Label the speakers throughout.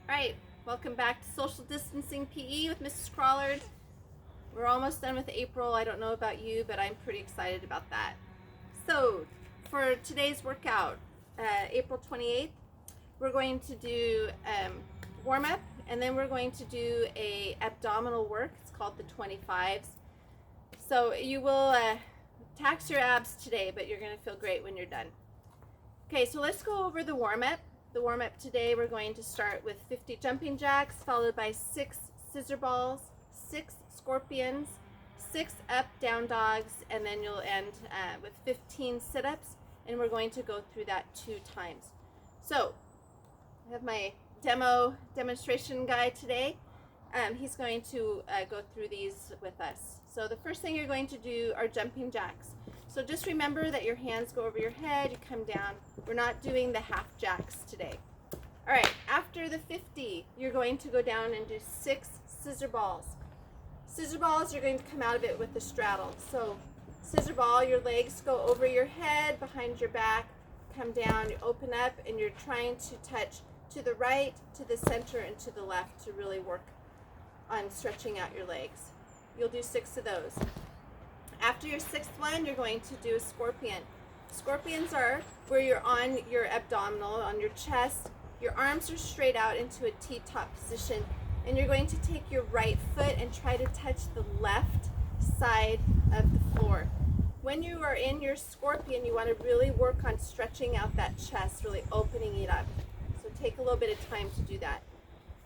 Speaker 1: All right, welcome back to Social Distancing PE with Mrs. Crawlard. We're almost done with April. I don't know about you, but I'm pretty excited about that. So, for today's workout, April 28th, we're going to do warm up, and then we're going to do a abdominal work. It's called the 25s. So you will tax your abs today, but you're going to feel great when you're done. Okay, so let's go over the warm up. The warm up today, we're going to start with 50 jumping jacks, followed by 6 scissor balls, 6 scorpions, 6 up down dogs, and then you'll end with 15 sit-ups, and we're going to go through that 2 times. So I have my demonstration guy today. He's going to go through these with us. So the first thing you're going to do are jumping jacks. So just remember that your hands go over your head, you come down. We're not doing the half jacks today. All right, after the 50, you're going to go down and do 6 scissor balls. Scissor balls, you're going to come out of it with the straddle. So scissor ball, your legs go over your head, behind your back, come down, you open up, and you're trying to touch to the right, to the center, and to the left to really work on stretching out your legs. You'll do 6 of those. After your 6th one, you're going to do a scorpion. Scorpions are where you're on your abdominal, on your chest. Your arms are straight out into a T-top position, and you're going to take your right foot and try to touch the left side of the floor. When you are in your scorpion, you want to really work on stretching out that chest, really opening it up. So take a little bit of time to do that.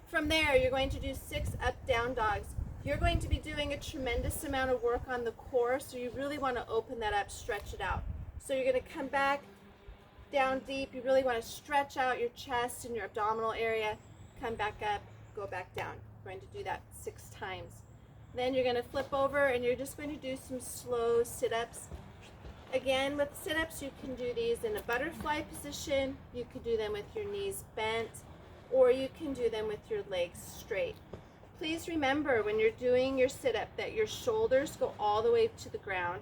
Speaker 1: From there, you're going to do 6 up-down dogs. You're going to be doing a tremendous amount of work on the core, so you really want to open that up, stretch it out. So you're going to come back down deep. You really want to stretch out your chest and your abdominal area. Come back up, go back down. You're going to do that 6 times. Then you're going to flip over, and you're just going to do some slow sit-ups. Again, with sit-ups, you can do these in a butterfly position. You could do them with your knees bent, or you can do them with your legs straight. Please remember when you're doing your sit-up that your shoulders go all the way to the ground,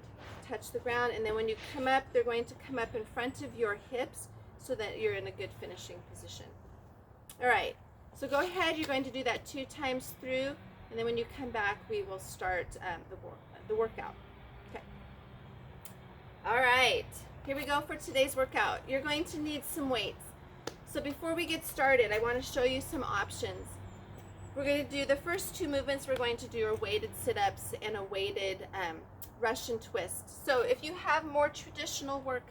Speaker 1: touch the ground, and then when you come up, they're going to come up in front of your hips so that you're in a good finishing position. All right, so go ahead, you're going to do that 2 times through, and then when you come back, we will start the workout. Okay. All right, here we go for today's workout. You're going to need some weights. So before we get started, I want to show you some options. We're going to do the first 2 movements we're going to do are weighted sit-ups and a weighted Russian twist. So if you have more traditional work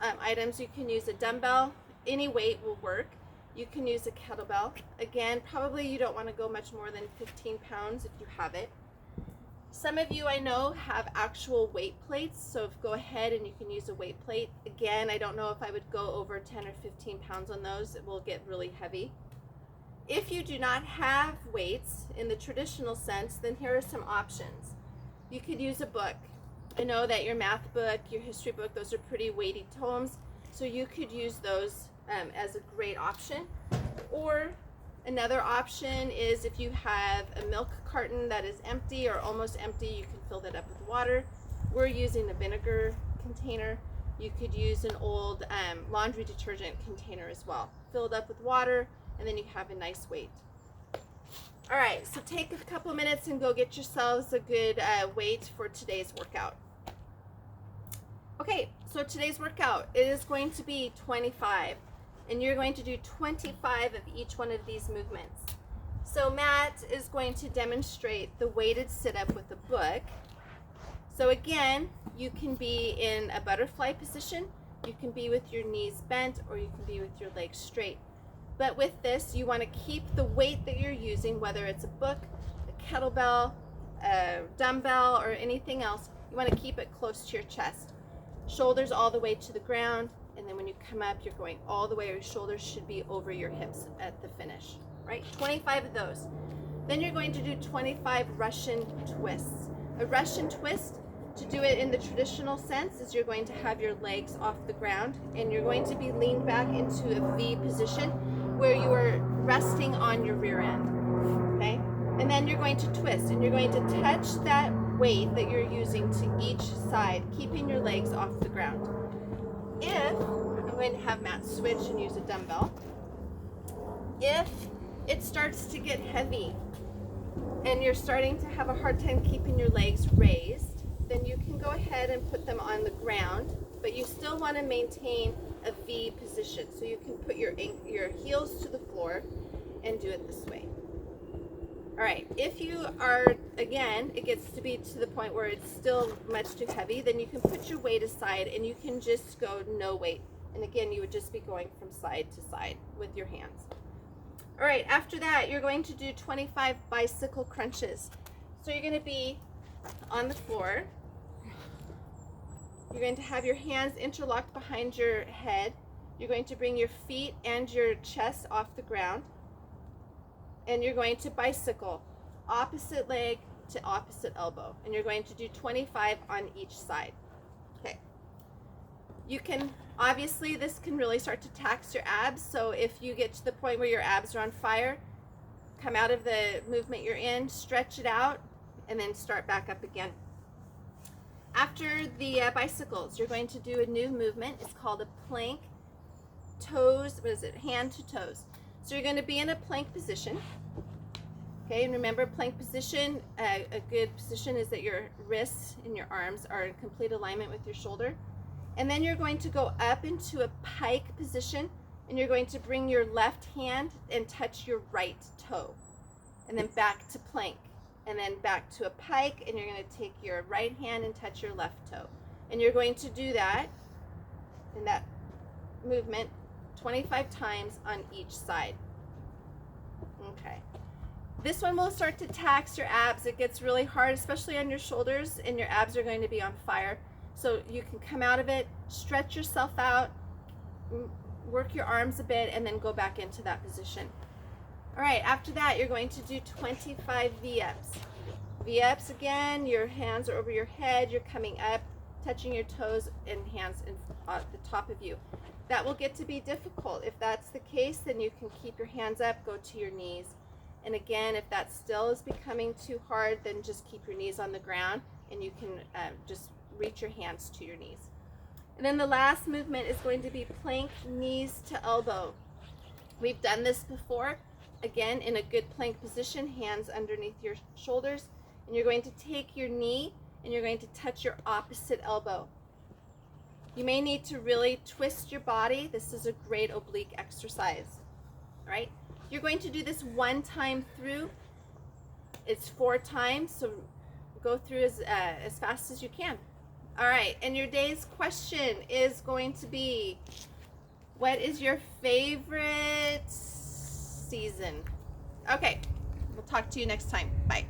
Speaker 1: items, you can use a dumbbell. Any weight will work. You can use a kettlebell. Again, probably you don't want to go much more than 15 pounds if you have it. Some of you I know have actual weight plates, so go ahead and you can use a weight plate. Again, I don't know if I would go over 10 or 15 pounds on those. It will get really heavy. If you do not have weights in the traditional sense, then here are some options. You could use a book. I know that your math book, your history book, those are pretty weighty tomes, so you could use those as a great option. Or another option is if you have a milk carton that is empty or almost empty, you can fill that up with water. We're using a vinegar container. You could use an old laundry detergent container as well. Fill it up with water, and then you have a nice weight. All right, so take a couple minutes and go get yourselves a good weight for today's workout. Okay, so today's workout, it is going to be 25, and you're going to do 25 of each one of these movements. So Matt is going to demonstrate the weighted sit-up with a book. So again, you can be in a butterfly position, you can be with your knees bent, or you can be with your legs straight. But with this, you want to keep the weight that you're using, whether it's a book, a kettlebell, a dumbbell, or anything else, you want to keep it close to your chest. Shoulders all the way to the ground, and then when you come up, you're going all the way, your shoulders should be over your hips at the finish, right? 25 of those. Then you're going to do 25 Russian twists. A Russian twist, to do it in the traditional sense, is you're going to have your legs off the ground, and you're going to be leaned back into a V position, where you are resting on your rear end, okay? And then you're going to twist, and you're going to touch that weight that you're using to each side, keeping your legs off the ground. If, I'm going to have Matt switch and use a dumbbell. If it starts to get heavy and you're starting to have a hard time keeping your legs raised, then you can go ahead and put them on the ground, but you still want to maintain a V position. So you can put your heels to the floor and do it this way. All right, if you are, again, it gets to be to the point where it's still much too heavy, then you can put your weight aside and you can just go no weight. And again, you would just be going from side to side with your hands. All right, after that, you're going to do 25 bicycle crunches. So you're going to be on the floor. You're going to have your hands interlocked behind your head. You're going to bring your feet and your chest off the ground. And you're going to bicycle opposite leg to opposite elbow. And you're going to do 25 on each side. Okay. You can, obviously, this can really start to tax your abs. So if you get to the point where your abs are on fire, come out of the movement you're in, stretch it out, and then start back up again. After the bicycles, you're going to do a new movement. It's called a plank, toes, hand to toes. So you're going to be in a plank position. Okay, and remember, plank position, a good position is that your wrists and your arms are in complete alignment with your shoulder. And then you're going to go up into a pike position, and you're going to bring your left hand and touch your right toe. And then back to plank. And then back to a pike, and you're going to take your right hand and touch your left toe. And you're going to do that in that movement 25 times on each side. Okay. This one will start to tax your abs. It gets really hard, especially on your shoulders, and your abs are going to be on fire. So you can come out of it, stretch yourself out, work your arms a bit, and then go back into that position. All right, after that, you're going to do 25 V-ups. V-ups again, your hands are over your head, you're coming up, touching your toes and hands at the top of you. That will get to be difficult. If that's the case, then you can keep your hands up, go to your knees. And again, if that still is becoming too hard, then just keep your knees on the ground and you can just reach your hands to your knees. And then the last movement is going to be plank, knees to elbow. We've done this before. Again, in a good plank position, hands underneath your shoulders, and you're going to take your knee and you're going to touch your opposite elbow. You may need to really twist your body. This is a great oblique exercise. All right? You're going to do this one time through. It's 4 times, so go through as fast as you can. All right, and your day's question is going to be, what is your favorite season? Okay, we'll talk to you next time. Bye.